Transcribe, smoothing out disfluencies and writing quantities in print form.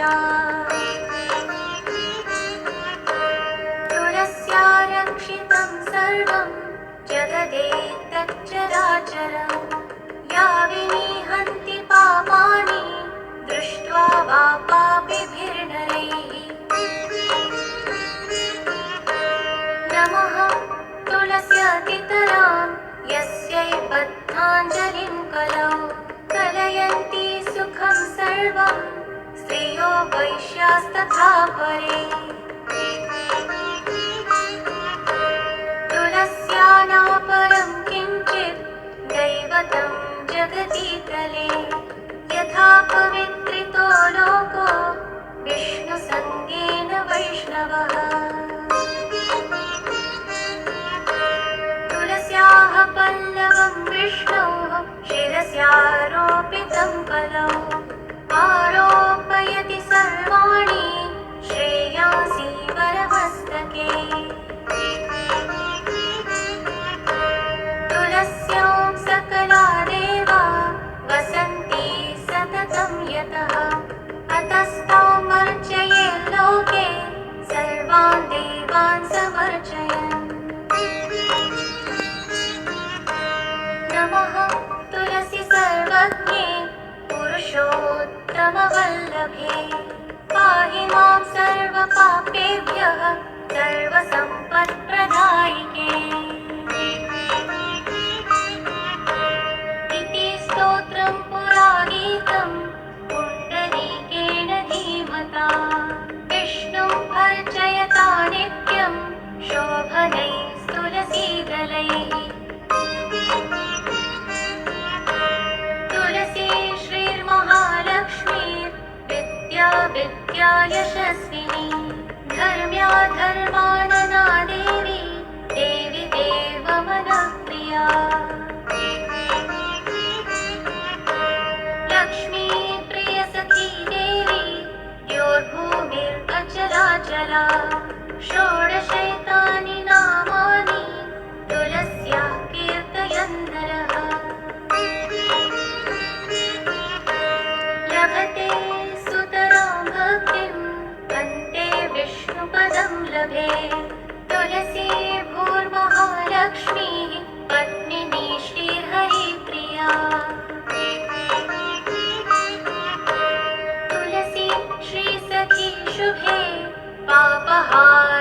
पूजा। तुलस्या रक्षितं सर्वं जगदेतच्चराचरम्। या विनिहन्ति पापानि दृष्ट्वा वा पापिभिर्नरैः। नमः तुलस्यातितरां यस्यै बद्धाञ्जलिं कलौ। कलयन्ति सुखं सर्वं स्त्रियो वैश्यास्तथा परे। तुलस्या नापरं किञ्चित् दैवतं जगतीतले। यथा पवित्रितो लोको विष्णुसङ्गेन वैष्णवः। तुलस्याः पल्लवं विष्णोः शिरस्यारोपितं कलौ। आरोपयति सर्वाणि श्रेयांसि वरमस्तके। तुलस्यां सकला देवा वसन्ति सततं यतः। अतस्तामर्चये लोके सर्वान् देवान् समर्चयन्। नमः तुलसी सर्वज्ञे पुरुषोत्तमवल्लभे। पाहि मां सर्वपापेभ्यः सर्वसम्पत्प्रदायिके। इति स्तोत्रं पुराणीतं पुण्डरीकेण धीमता। विष्णुं अर्चयता नित्यं शोभनैस्तुलसीदलैः। तुलसी श्रीर्महालक्ष्मीर्विद्या विद्या यशस्विनी। धर्म्या धर्मानना देवी देवी देवमनप्रिया। लक्ष्मी प्रियसखी देवी द्योर्भूमिर्अचलाचला। षोडशैतानि नामानि तुलस्याः कीर्तयन्नरः। लभते सुतरां भक्तिम् अन्ते विष्णुपदं लभे। तुलसी भूर्महालक्ष्मीः पत्मिनी श्रीहरिप्रिया। तुलसी श्रीसखी शुभे पापहार